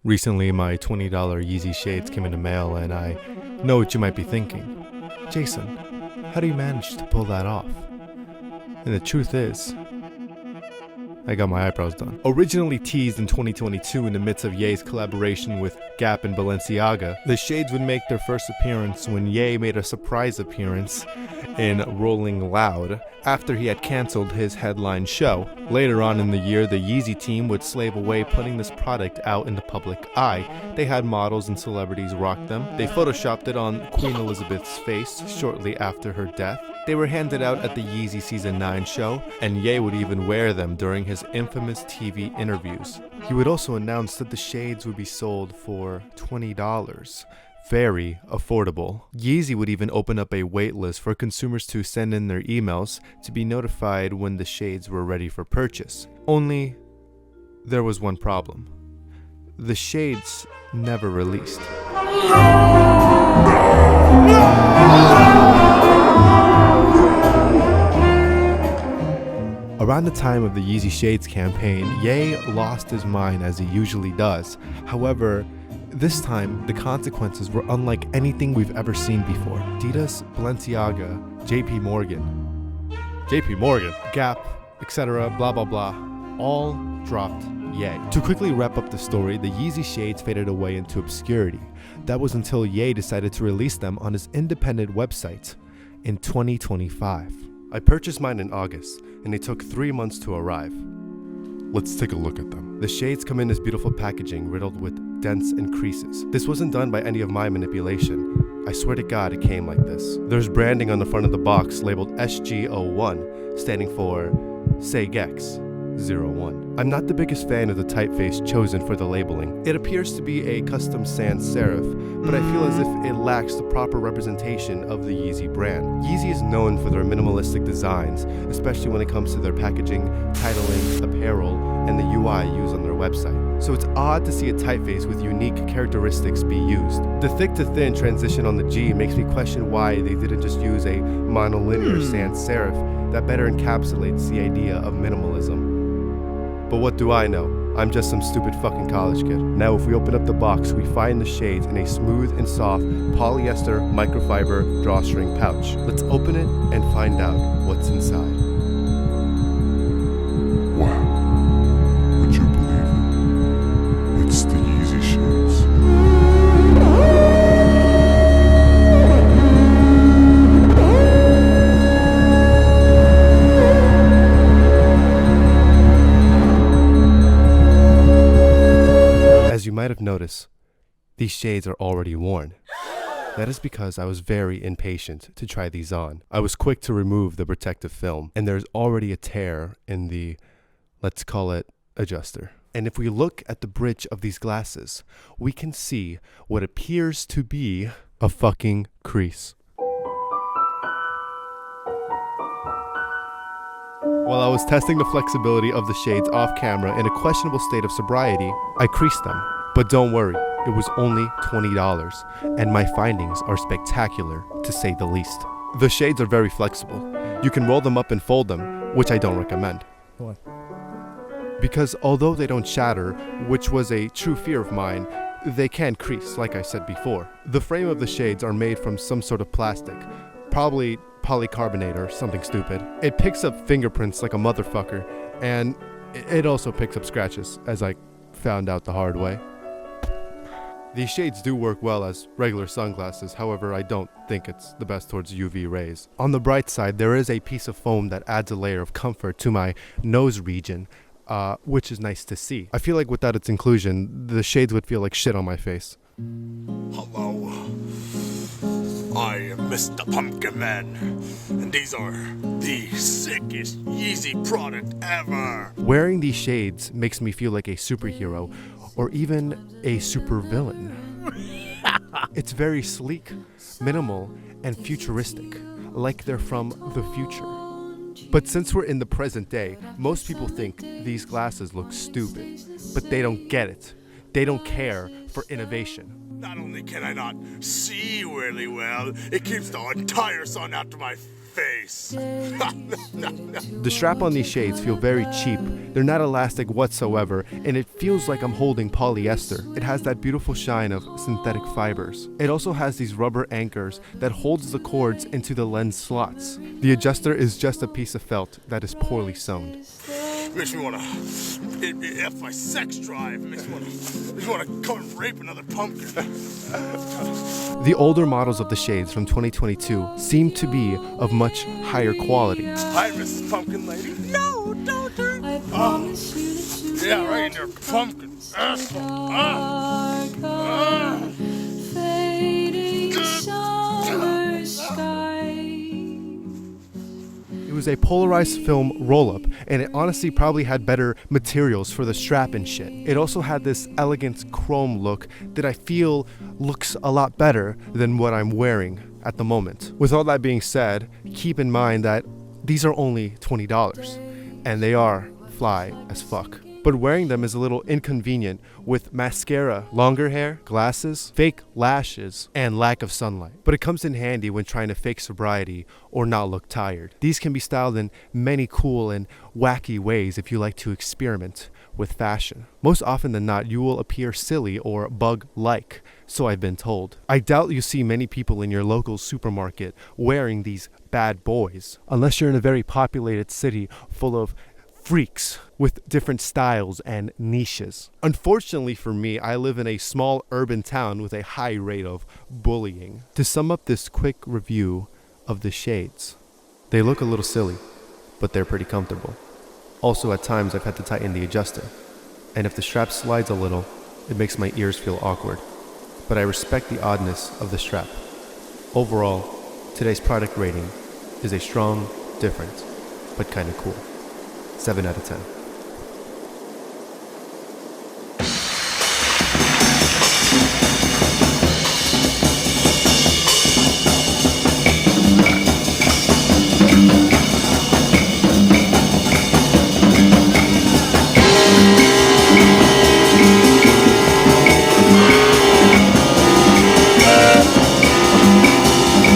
Recently, my $20 YEEZY shades came in the mail, and I know what you might be thinking. Jason, how do you manage to pull that off? And the truth is, I got my eyebrows done. Originally teased in 2022 in the midst of Ye's collaboration with Gap and Balenciaga, the shades would make their first appearance when Ye made a surprise appearance in Rolling Loud after he had cancelled his headline show. Later on in the year, the YEEZY team would slave away putting this product out in the public eye. They had models and celebrities rock them. They photoshopped it on Queen Elizabeth's face shortly after her death. They were handed out at the YEEZY Season 9 show, and Ye would even wear them during his infamous TV interviews. He would also announce that the shades would be sold for $20. Very affordable. YEEZY would even open up a wait list for consumers to send in their emails to be notified when the shades were ready for purchase. Only, there was one problem. The shades never released. Around the time of the YEEZY Shades campaign, Ye lost his mind as he usually does. However, this time, the consequences were unlike anything we've ever seen before. Adidas, Balenciaga, JP Morgan, Gap, etc., blah blah blah, all dropped Ye. To quickly wrap up the story, the YEEZY Shades faded away into obscurity. That was until Ye decided to release them on his independent website in 2025. I purchased mine in August, and they took 3 months to arrive. Let's take a look at them. The shades come in this beautiful packaging riddled with dents and creases. This wasn't done by any of my manipulation. I swear to God it came like this. There's branding on the front of the box labeled SG01, standing for SAGEX 01. I'm not the biggest fan of the typeface chosen for the labeling. It appears to be a custom sans serif, but I feel as if it lacks the proper representation of the YEEZY brand. YEEZY is known for their minimalistic designs, especially when it comes to their packaging, titling, apparel, and the UI used on their website. So it's odd to see a typeface with unique characteristics be used. The thick to thin transition on the G makes me question why they didn't just use a monolinear sans serif that better encapsulates the idea of minimalism. But what do I know? I'm just some stupid fucking college kid. Now if we open up the box, we find the shades in a smooth and soft polyester microfiber drawstring pouch. Let's open it and find out what's inside. Wow, would you believe it? It's the YEEZY Shades. As you might have noticed, these shades are already worn. That is because I was very impatient to try these on. I was quick to remove the protective film, and there's already a tear in the, let's call it, adjuster. And if we look at the bridge of these glasses, we can see what appears to be a fucking crease. While I was testing the flexibility of the shades off camera in a questionable state of sobriety, I creased them. But don't worry, it was only $20, and my findings are spectacular, to say the least. The shades are very flexible. You can roll them up and fold them, which I don't recommend. Why? Because although they don't shatter, which was a true fear of mine, they can crease, like I said before. The frame of the shades are made from some sort of plastic, probably polycarbonate or something stupid. It picks up fingerprints like a motherfucker, and it also picks up scratches, as I found out the hard way. These shades do work well as regular sunglasses, however I don't think it's the best towards UV rays. On the bright side, there is a piece of foam that adds a layer of comfort to my nose region, which is nice to see. I feel like without its inclusion, the shades would feel like shit on my face. Hello, I am Mr. Pumpkin Man, and these are the sickest YEEZY product ever. Wearing these shades makes me feel like a superhero, or even a supervillain. It's very sleek, minimal, and futuristic, like they're from the future. But since we're in the present day, most people think these glasses look stupid, but they don't get it. They don't care for innovation. Not only can I not see really well, it keeps the entire sun out of my face. The strap on these shades feel very cheap. They're not elastic whatsoever, and it feels like I'm holding polyester. It has that beautiful shine of synthetic fibers. It also has these rubber anchors that holds the cords into the lens slots. The adjuster is just a piece of felt that is poorly sewn. Makes me wanna F my sex drive. Makes me wanna come and rape another pumpkin. The older models of the shades from 2022 seem to be of much higher quality. Hi, Mrs. Pumpkin Lady. No, don't hurt. Yeah, right in there, pumpkin. It was a polarized film roll-up, and it honestly probably had better materials for the strap and shit. It also had this elegant chrome look that I feel looks a lot better than what I'm wearing at the moment. With all that being said, keep in mind that these are only $20, and they are fly as fuck. But wearing them is a little inconvenient with mascara, longer hair, glasses, fake lashes, and lack of sunlight. But it comes in handy when trying to fake sobriety or not look tired. These can be styled in many cool and wacky ways if you like to experiment with fashion. Most often than not, you will appear silly or bug-like, so I've been told. I doubt you see many people in your local supermarket wearing these bad boys, unless you're in a very populated city full of freaks with different styles and niches. Unfortunately for me, I live in a small urban town with a high rate of bullying. To sum up this quick review of the shades, they look a little silly, but they're pretty comfortable. Also, at times I've had to tighten the adjuster, and if the strap slides a little, it makes my ears feel awkward. But I respect the oddness of the strap. Overall, today's product rating is a strong, different, but kinda cool. 7 out of 10.